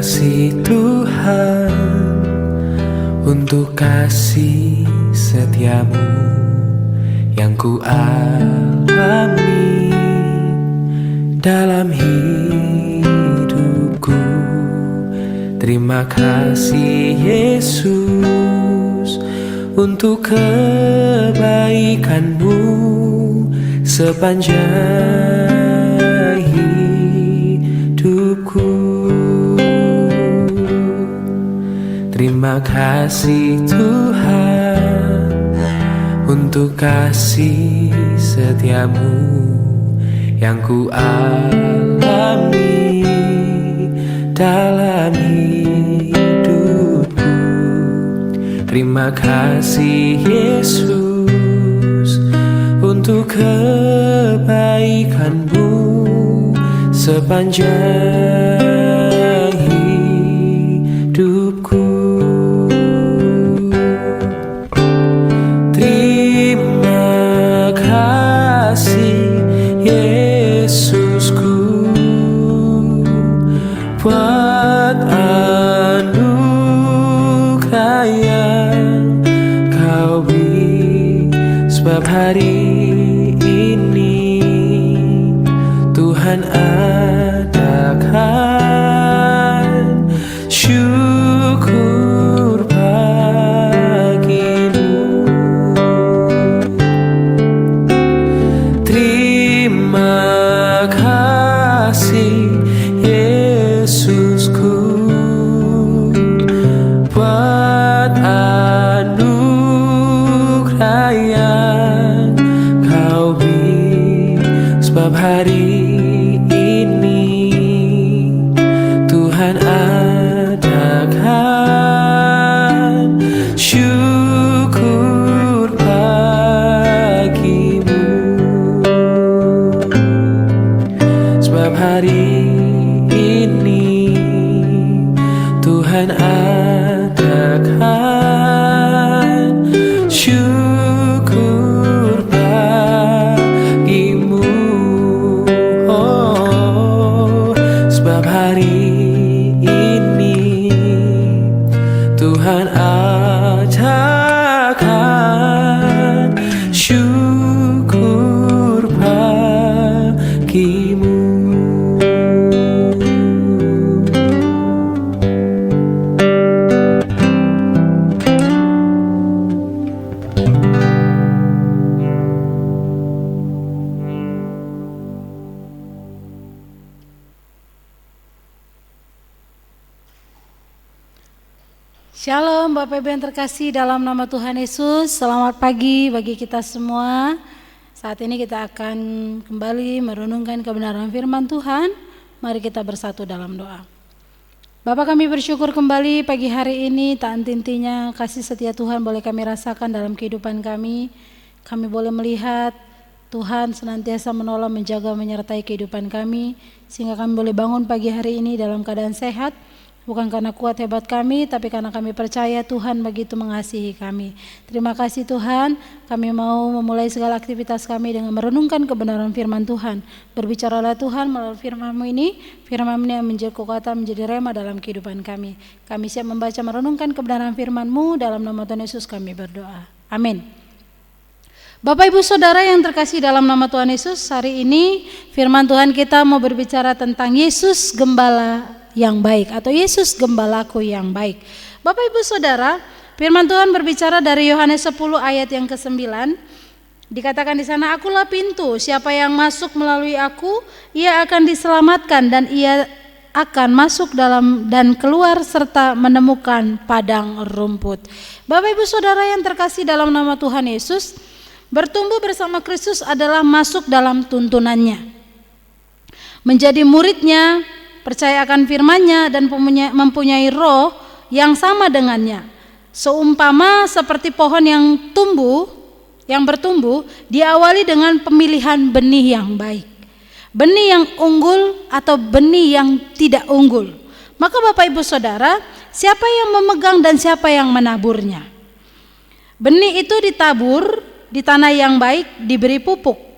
kasih Tuhan, untuk kasih setiamu yang ku alami dalam hidupku. Terima kasih Yesus untuk kebaikanmu sepanjang hidupku. Terima kasih Tuhan untuk kasih setiamu yang ku alami dalam hidupku. Terima kasih Yesus untuk kebaikanmu sepanjang hidupku. Terima kasih Yesusku buat anugerah yang kau beri, sebab hari ini Tuhan adakan syukur bagimu. Terima kasih Yesusku buat anugerah yang kau beri, sebab hari ini Tuhan adakan syukur bagimu, sebab hari ini Tuhan adakan syukur bagimu. Oh, sebab hari ini Tuhan adakan syukur bagimu. Shalom Bapak Ibu yang terkasih dalam nama Tuhan Yesus. Selamat pagi bagi kita semua. Saat ini kita akan kembali merenungkan kebenaran firman Tuhan. Mari kita bersatu dalam doa. Bapa, kami bersyukur kembali pagi hari ini, tak henti-hentinya kasih setia Tuhan boleh kami rasakan dalam kehidupan kami. Kami boleh melihat Tuhan senantiasa menolong, menjaga, menyertai kehidupan kami, sehingga kami boleh bangun pagi hari ini dalam keadaan sehat. Bukan karena kuat hebat kami, tapi karena kami percaya Tuhan begitu mengasihi kami. Terima kasih Tuhan, kami mau memulai segala aktivitas kami dengan merenungkan kebenaran firman Tuhan. Berbicaralah Tuhan melalui firman-Mu ini, firman-Mu yang menjadi kekuatan, menjadi rema dalam kehidupan kami. Kami siap membaca merenungkan kebenaran firman-Mu, dalam nama Tuhan Yesus kami berdoa. Amin. Bapak Ibu Saudara yang terkasih dalam nama Tuhan Yesus, hari ini firman Tuhan kita mau berbicara tentang Yesus Gembala yang baik, atau Yesus Gembalaku yang baik. Bapak Ibu Saudara, firman Tuhan berbicara dari Yohanes 10 ayat yang ke-9. Dikatakan di sana, akulah pintu, siapa yang masuk melalui aku, ia akan diselamatkan dan ia akan masuk dalam dan keluar serta menemukan padang rumput. Bapak Ibu Saudara yang terkasih dalam nama Tuhan Yesus, bertumbuh bersama Kristus adalah masuk dalam tuntunannya, menjadi muridnya, percaya akan firman-Nya dan mempunyai roh yang sama dengannya. Seumpama seperti pohon yang bertumbuh diawali dengan pemilihan benih yang baik. Benih yang unggul atau benih yang tidak unggul. Maka Bapak Ibu Saudara, siapa yang memegang dan siapa yang menaburnya? Benih itu ditabur di tanah yang baik, diberi pupuk.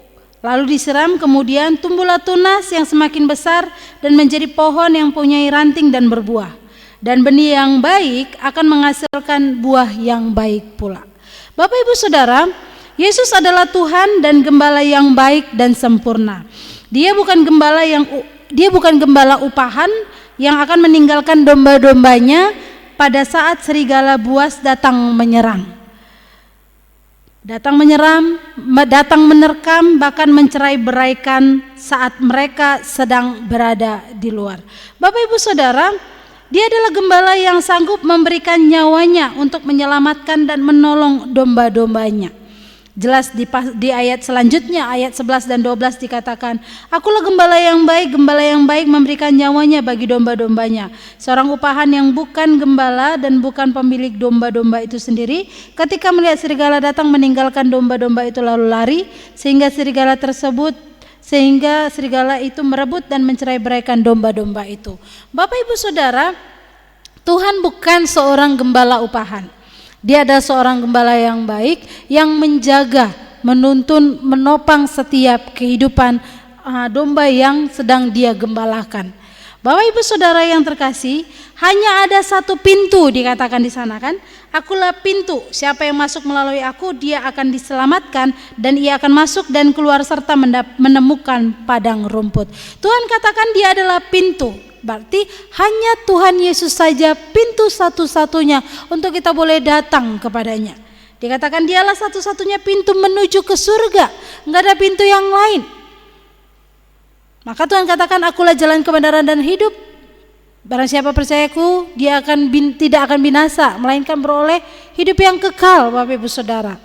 Lalu disiram, kemudian tumbuhlah tunas yang semakin besar dan menjadi pohon yang mempunyai ranting dan berbuah. Dan benih yang baik akan menghasilkan buah yang baik pula. Bapak Ibu Saudara, Yesus adalah Tuhan dan gembala yang baik dan sempurna. Dia bukan gembala upahan yang akan meninggalkan domba-dombanya pada saat serigala buas datang menyerang. Datang menerkam, bahkan mencerai-beraikan saat mereka sedang berada di luar. Bapak Ibu Saudara, Dia adalah gembala yang sanggup memberikan nyawanya untuk menyelamatkan dan menolong domba-dombanya. Jelas di ayat selanjutnya, ayat 11 dan 12 dikatakan, "Akulah gembala yang baik memberikan nyawanya bagi domba-dombanya." Seorang upahan yang bukan gembala dan bukan pemilik domba-domba itu sendiri, ketika melihat serigala datang meninggalkan domba-domba itu lalu lari, sehingga serigala itu merebut dan mencerai-beraikan domba-domba itu. Bapak Ibu Saudara, Tuhan bukan seorang gembala upahan. Dia adalah seorang gembala yang baik yang menjaga, menuntun, menopang setiap kehidupan domba yang sedang dia gembalakan. Bapak Ibu Saudara yang terkasih, hanya ada satu pintu dikatakan di sana kan? Akulah pintu, siapa yang masuk melalui aku dia akan diselamatkan dan ia akan masuk dan keluar serta menemukan padang rumput. Tuhan katakan dia adalah pintu. Berarti hanya Tuhan Yesus saja pintu satu-satunya untuk kita boleh datang kepadanya. Dikatakan dialah satu-satunya pintu menuju ke surga, enggak ada pintu yang lain. Maka Tuhan katakan, akulah jalan kebenaran dan hidup. Barang siapa percayaku, dia tidak akan binasa, melainkan beroleh hidup yang kekal. Bapak Ibu Saudara,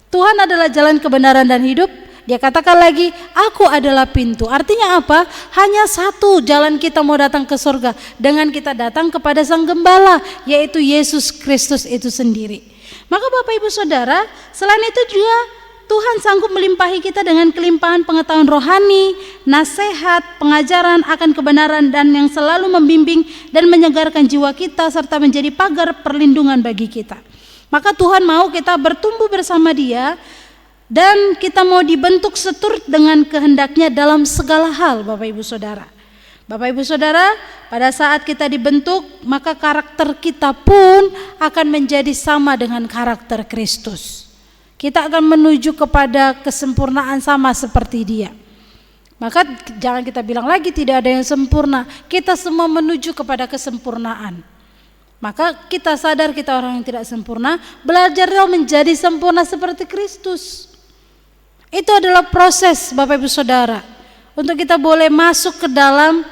Tuhan adalah jalan kebenaran dan hidup. Dia katakan lagi, aku adalah pintu. Artinya apa? Hanya satu jalan kita mau datang ke surga, dengan kita datang kepada Sang Gembala, yaitu Yesus Kristus itu sendiri. Maka Bapak Ibu Saudara, selain itu juga Tuhan sanggup melimpahi kita dengan kelimpahan pengetahuan rohani, nasihat, pengajaran akan kebenaran dan yang selalu membimbing dan menyegarkan jiwa kita serta menjadi pagar perlindungan bagi kita. Maka Tuhan mau kita bertumbuh bersama Dia dan kita mau dibentuk seturut dengan kehendaknya dalam segala hal, Bapak Ibu Saudara. Bapak Ibu Saudara, pada saat kita dibentuk, maka karakter kita pun akan menjadi sama dengan karakter Kristus. Kita akan menuju kepada kesempurnaan sama seperti Dia. Maka jangan kita bilang lagi tidak ada yang sempurna. Kita semua menuju kepada kesempurnaan. Maka kita sadar kita orang yang tidak sempurna, belajarlah menjadi sempurna seperti Kristus. Itu adalah proses Bapak Ibu Saudara, untuk kita boleh masuk ke dalam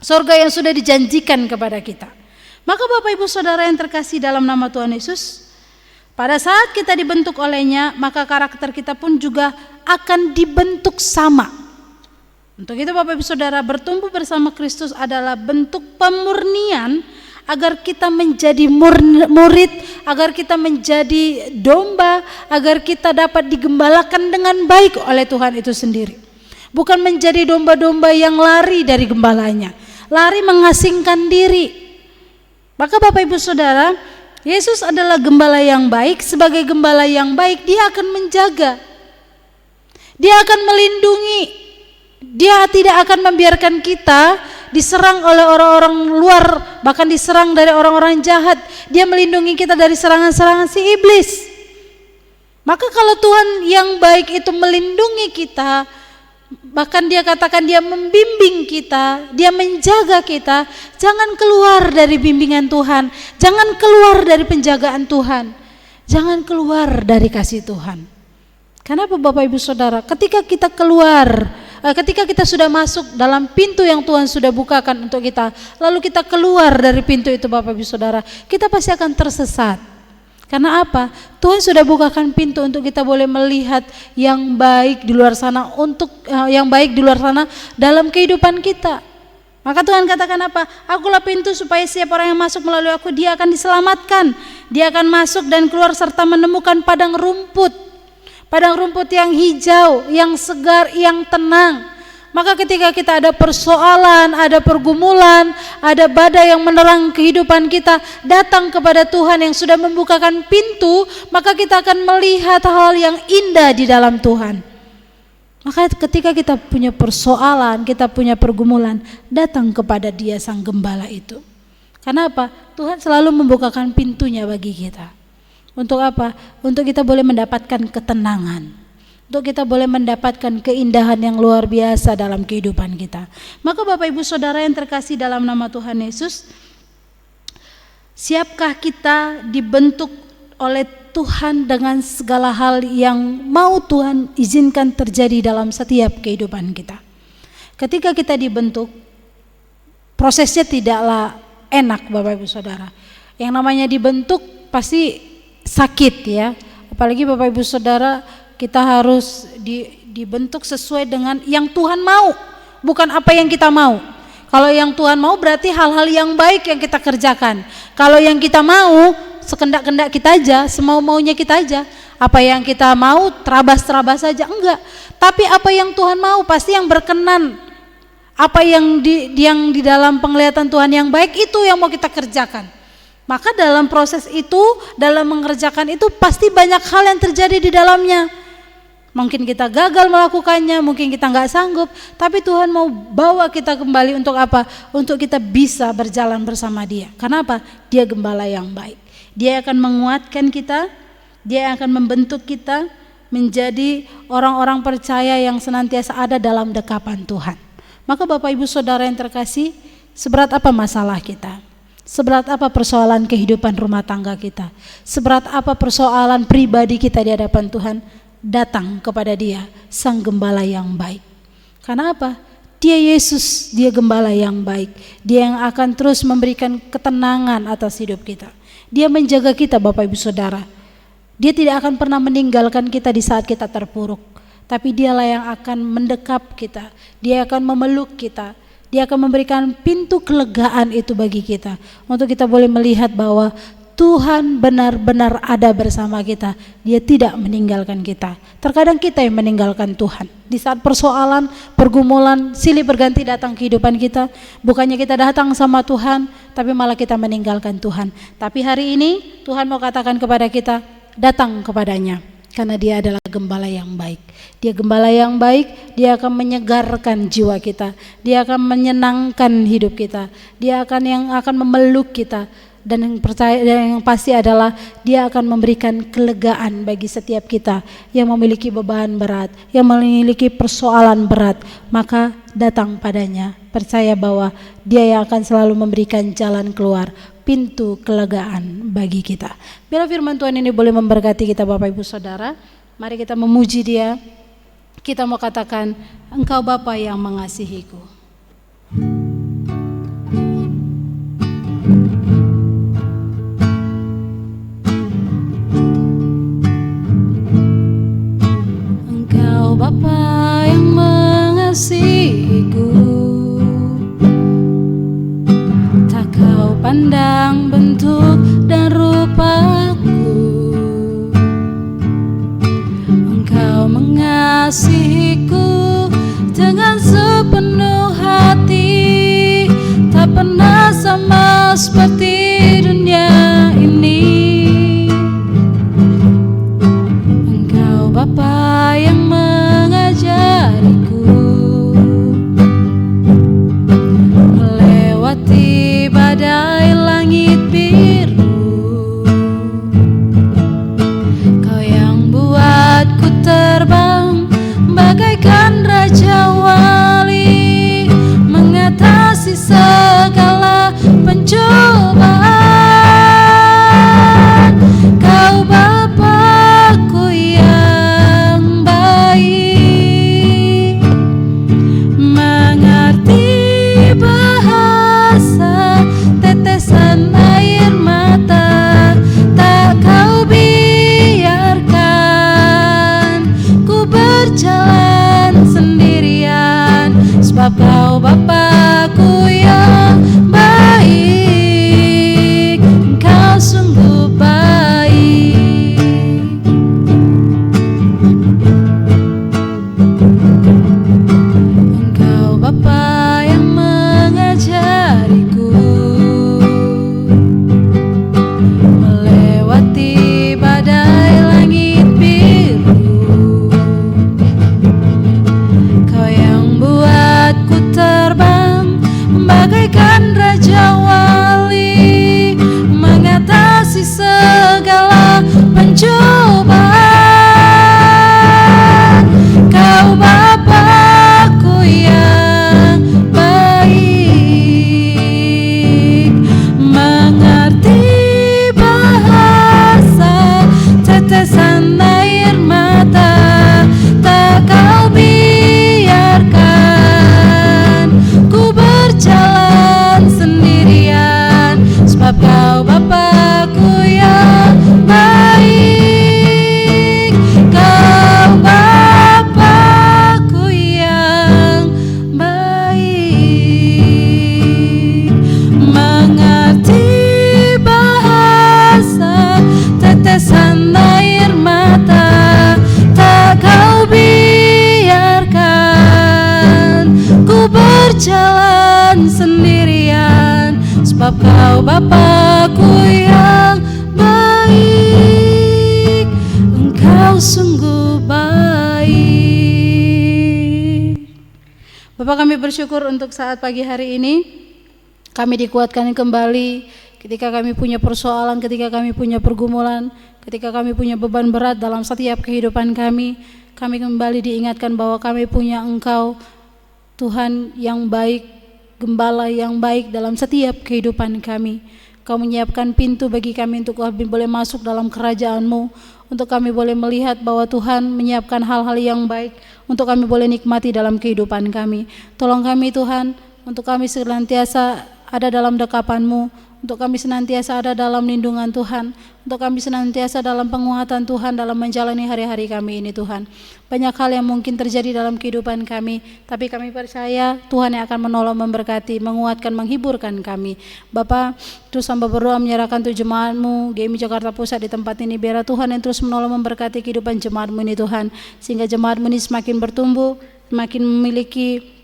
surga yang sudah dijanjikan kepada kita. Maka Bapak Ibu Saudara yang terkasih dalam nama Tuhan Yesus, pada saat kita dibentuk olehnya, maka karakter kita pun juga akan dibentuk sama. Untuk itu Bapak Ibu Saudara, bertumbuh bersama Kristus adalah bentuk pemurnian agar kita menjadi murid, agar kita menjadi domba, agar kita dapat digembalakan dengan baik oleh Tuhan itu sendiri. Bukan menjadi domba-domba yang lari dari gembalanya, lari mengasingkan diri. Maka Bapak Ibu Saudara, Yesus adalah gembala yang baik. Sebagai gembala yang baik, Dia akan menjaga, Dia akan melindungi, Dia tidak akan membiarkan kita diserang oleh orang-orang luar, bahkan diserang dari orang-orang jahat. Dia melindungi kita dari serangan-serangan si iblis. Maka kalau Tuhan yang baik itu melindungi kita, bahkan Dia katakan Dia membimbing kita, Dia menjaga kita, jangan keluar dari bimbingan Tuhan, jangan keluar dari penjagaan Tuhan, jangan keluar dari kasih Tuhan. Kenapa Bapak Ibu Saudara? Ketika kita sudah masuk dalam pintu yang Tuhan sudah bukakan untuk kita, lalu kita keluar dari pintu itu Bapak Ibu Saudara, kita pasti akan tersesat. Karena apa? Tuhan sudah bukakan pintu untuk kita boleh melihat yang baik di luar sana, dalam kehidupan kita. Maka Tuhan katakan apa? Akulah pintu supaya setiap orang yang masuk melalui aku, dia akan diselamatkan. Dia akan masuk dan keluar serta menemukan padang rumput yang hijau, yang segar, yang tenang. Maka ketika kita ada persoalan, ada pergumulan, ada badai yang menerang kehidupan kita, datang kepada Tuhan yang sudah membukakan pintu, maka kita akan melihat hal yang indah di dalam Tuhan. Maka ketika kita punya persoalan, kita punya pergumulan, datang kepada Dia Sang Gembala itu. Karena apa? Tuhan selalu membukakan pintunya bagi kita. Untuk apa? Untuk kita boleh mendapatkan ketenangan. Untuk kita boleh mendapatkan keindahan yang luar biasa dalam kehidupan kita. Maka Bapak Ibu Saudara yang terkasih dalam nama Tuhan Yesus, siapkah kita dibentuk oleh Tuhan dengan segala hal yang mau Tuhan izinkan terjadi dalam setiap kehidupan kita? Ketika kita dibentuk, prosesnya tidaklah enak Bapak Ibu Saudara. Yang namanya dibentuk pasti sakit ya. Apalagi Bapak Ibu Saudara, kita harus dibentuk sesuai dengan yang Tuhan mau, bukan apa yang kita mau. Kalau yang Tuhan mau berarti hal-hal yang baik yang kita kerjakan. Kalau yang kita mau sekendak-kendak kita aja, semau-maunya kita aja. Apa yang kita mau terabas-terabas saja, enggak. Tapi apa yang Tuhan mau pasti yang berkenan. Apa yang di dalam penglihatan Tuhan yang baik itu yang mau kita kerjakan. Maka dalam proses itu, dalam mengerjakan itu pasti banyak hal yang terjadi di dalamnya. Mungkin kita gagal melakukannya, mungkin kita nggak sanggup, tapi Tuhan mau bawa kita kembali untuk apa? Untuk kita bisa berjalan bersama Dia. Karena apa? Dia gembala yang baik. Dia akan menguatkan kita, Dia akan membentuk kita menjadi orang-orang percaya yang senantiasa ada dalam dekapan Tuhan. Maka Bapak Ibu Saudara yang terkasih, seberat apa masalah kita? Seberat apa persoalan kehidupan rumah tangga kita? Seberat apa persoalan pribadi kita di hadapan Tuhan? Datang kepada Dia, Sang Gembala yang baik. Karena apa? Dia Yesus, Dia Gembala yang baik. Dia yang akan terus memberikan ketenangan atas hidup kita. Dia menjaga kita Bapak Ibu Saudara. Dia tidak akan pernah meninggalkan kita di saat kita terpuruk. Tapi Dialah yang akan mendekap kita. Dia akan memeluk kita. Dia akan memberikan pintu kelegaan itu bagi kita. Untuk kita boleh melihat bahwa Tuhan benar-benar ada bersama kita. Dia tidak meninggalkan kita. Terkadang kita yang meninggalkan Tuhan. Di saat persoalan, pergumulan, silih berganti datang kehidupan kita, bukannya kita datang sama Tuhan, tapi malah kita meninggalkan Tuhan. Tapi hari ini Tuhan mau katakan kepada kita, datang kepadanya. Karena Dia adalah gembala yang baik. Dia gembala yang baik, Dia akan menyegarkan jiwa kita. Dia akan menyenangkan hidup kita. Dia akan memeluk kita. Dan yang pasti adalah Dia akan memberikan kelegaan bagi setiap kita yang memiliki beban berat, yang memiliki persoalan berat. Maka datang padanya, percaya bahwa Dia yang akan selalu memberikan jalan keluar, pintu kelegaan bagi kita. Biar firman Tuhan ini boleh memberkati kita Bapak Ibu Saudara. Mari kita memuji Dia. Kita mau katakan, Engkau Bapa yang mengasihiku. Bapa yang mengasihiku, tak kau pandang bentuk dan rupaku. Engkau mengasihiku dengan sepenuh hati, tak pernah sama seperti dunia ini. Engkau Bapa yang melewati badai langit biru. Kau yang buatku terbang bagaikan jalan sendirian, sebab Kau Bapa-Ku yang baik, Engkau sungguh baik. Bapak, kami bersyukur untuk saat pagi hari ini. Kami dikuatkan kembali ketika kami punya persoalan, ketika kami punya pergumulan, ketika kami punya beban berat dalam setiap kehidupan kami. Kami kembali diingatkan bahwa kami punya Engkau, Tuhan yang baik, Gembala yang baik dalam setiap kehidupan kami. Kau menyiapkan pintu bagi kami untuk kami boleh masuk dalam kerajaan-Mu, untuk kami boleh melihat bahwa Tuhan menyiapkan hal-hal yang baik untuk kami boleh nikmati dalam kehidupan kami. Tolong kami Tuhan, untuk kami senantiasa ada dalam dekapan-Mu, untuk kami senantiasa ada dalam lindungan Tuhan, untuk kami senantiasa dalam penguatan Tuhan dalam menjalani hari-hari kami ini Tuhan. Banyak hal yang mungkin terjadi dalam kehidupan kami, tapi kami percaya Tuhan yang akan menolong, memberkati, menguatkan, menghiburkan kami. Bapa, terus hamba berdoa menyerahkan tuh jemaat-Mu GMI Jakarta Pusat di tempat ini. Biar Tuhan yang terus menolong, memberkati kehidupan jemaat-Mu ini Tuhan, sehingga jemaat-Mu ini semakin bertumbuh, semakin memiliki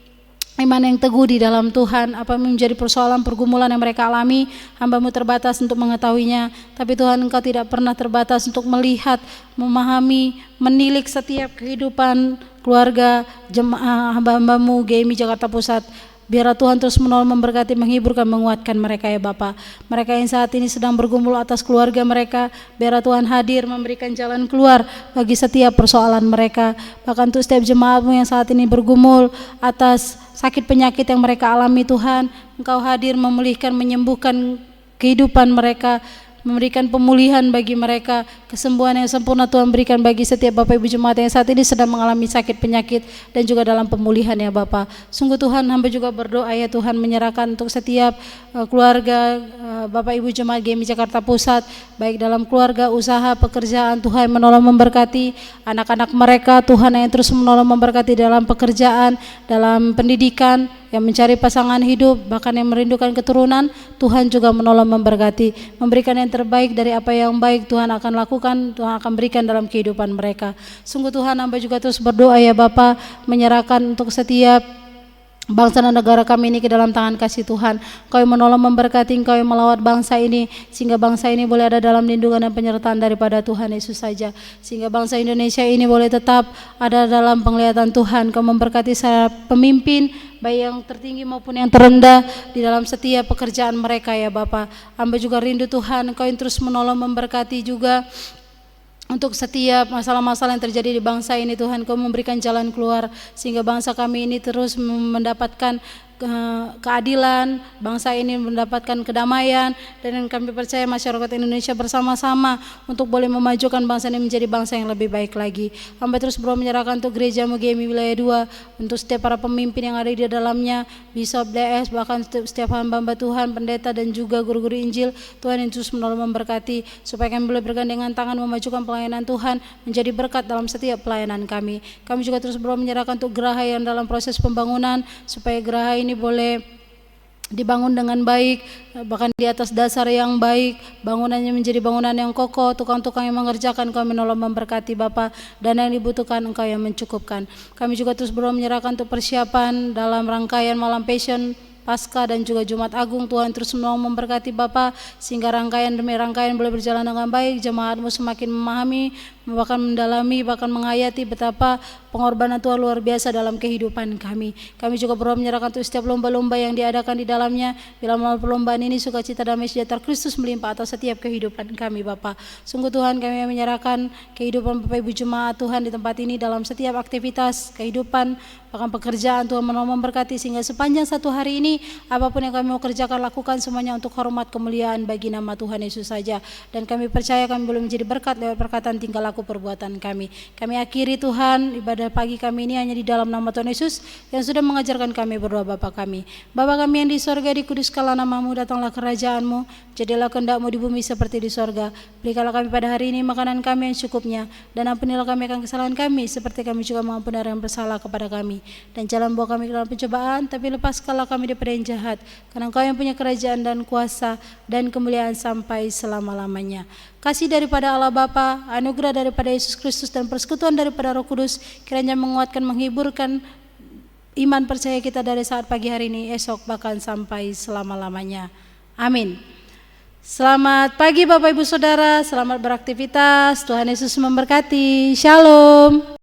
iman yang teguh di dalam Tuhan. Apa yang menjadi persoalan pergumulan yang mereka alami, hamba-Mu terbatas untuk mengetahuinya, tapi Tuhan Engkau tidak pernah terbatas untuk melihat, memahami, menilik setiap kehidupan keluarga jemaah hamba-hamba-Mu GMI Jakarta Pusat. Biarlah Tuhan terus menolong, memberkati, menghiburkan, menguatkan mereka ya Bapa. Mereka yang saat ini sedang bergumul atas keluarga mereka, biarlah Tuhan hadir memberikan jalan keluar bagi setiap persoalan mereka. Bahkan untuk setiap jemaat-Mu yang saat ini bergumul atas sakit penyakit yang mereka alami Tuhan, Engkau hadir memulihkan, menyembuhkan kehidupan mereka, memberikan pemulihan bagi mereka, kesembuhan yang sempurna Tuhan berikan bagi setiap Bapak Ibu jemaat yang saat ini sedang mengalami sakit penyakit dan juga dalam pemulihan ya Bapa. Sungguh Tuhan, hamba juga berdoa ya Tuhan, menyerahkan untuk setiap keluarga Bapak Ibu jemaat GMI Jakarta Pusat, baik dalam keluarga, usaha, pekerjaan. Tuhan menolong, memberkati anak-anak mereka, Tuhan yang terus menolong, memberkati dalam pekerjaan, dalam pendidikan, yang mencari pasangan hidup, bahkan yang merindukan keturunan. Tuhan juga menolong, memberkati, memberikan yang terbaik dari apa yang baik Tuhan akan lakukan, Tuhan akan berikan dalam kehidupan mereka. Sungguh Tuhan, hamba juga terus berdoa ya Bapa, menyerahkan untuk setiap bangsa dan negara kami ini ke dalam tangan kasih Tuhan. Kau yang menolong, memberkati, Engkau yang melawat bangsa ini, sehingga bangsa ini boleh ada dalam lindungan dan penyertaan daripada Tuhan Yesus saja, sehingga bangsa Indonesia ini boleh tetap ada dalam penglihatan Tuhan. Kau memberkati saya pemimpin, baik yang tertinggi maupun yang terendah, di dalam setiap pekerjaan mereka ya Bapa. Hamba juga rindu Tuhan, Engkau yang terus menolong, memberkati juga untuk setiap masalah-masalah yang terjadi di bangsa ini Tuhan. Kau memberikan jalan keluar sehingga bangsa kami ini terus mendapatkan keadilan, bangsa ini mendapatkan kedamaian, dan kami percaya masyarakat Indonesia bersama-sama untuk boleh memajukan bangsa ini menjadi bangsa yang lebih baik lagi. Hamba terus berdoa menyerahkan untuk gereja-Mu GMI Wilayah 2, untuk setiap para pemimpin yang ada di dalamnya, Bishop DS, bahkan setiap hamba-hamba Tuhan, pendeta dan juga guru-guru Injil. Tuhan yang terus menolong, memberkati, supaya kami boleh bergandengan tangan memajukan pelayanan Tuhan menjadi berkat dalam setiap pelayanan kami. Kami juga terus berdoa menyerahkan untuk geraha yang dalam proses pembangunan, supaya geraha ini boleh dibangun dengan baik, bahkan di atas dasar yang baik, bangunannya menjadi bangunan yang kokoh, tukang-tukang yang mengerjakan. Kau menolong, memberkati Bapa, dan yang dibutuhkan Engkau yang mencukupkan. Kami juga terus berdoa menyerahkan untuk persiapan dalam rangkaian Malam Passion, Pasca dan juga Jumat Agung. Tuhan terus menolong, memberkati Bapa, sehingga rangkaian demi rangkaian boleh berjalan dengan baik. Jemaat-Mu semakin memahami, bahkan mendalami, bahkan menghayati betapa pengorbanan Tuhan luar biasa dalam kehidupan kami. Kami juga berdoa menyerahkan untuk setiap lomba-lomba yang diadakan di dalamnya. Bila melalui perlombaan ini sukacita damai sejahtera Kristus melimpah atas setiap kehidupan kami Bapa. Sungguh Tuhan, kami menyerahkan kehidupan Bapak Ibu jemaat Tuhan di tempat ini dalam setiap aktivitas kehidupan, bahkan pekerjaan. Tuhan menolong, memberkati, sehingga sepanjang satu hari ini apapun yang kami mau kerjakan, lakukan semuanya untuk hormat kemuliaan bagi nama Tuhan Yesus saja. Dan kami percaya kami boleh menjadi berkat lewat perkataan, tingkah laku, perbuatan kami. Kami akhiri Tuhan ibadah pagi kami ini hanya di dalam nama Tuhan Yesus yang sudah mengajarkan kami berdoa. Bapa kami, Bapa kami yang di sorga, dikuduskanlah nama-Mu, datanglah kerajaan-Mu, jadilah kehendak-Mu di bumi seperti di sorga. Berikanlah kami pada hari ini makanan kami yang cukupnya, dan ampunilah kami akan kesalahan kami seperti kami juga mengampuni orang yang bersalah kepada kami. Dan jangan bawa kami ke dalam pencobaan, tapi lepaskanlah kami daripada yang jahat, karena Engkau yang punya kerajaan dan kuasa dan kemuliaan sampai selama-lamanya. Kasih daripada Allah Bapa, anugerah daripada Yesus Kristus, dan persekutuan daripada Roh Kudus kiranya menguatkan, menghiburkan iman percaya kita dari saat pagi hari ini, esok bahkan sampai selama-lamanya. Amin. Selamat pagi Bapak Ibu Saudara, selamat beraktivitas, Tuhan Yesus memberkati. Shalom.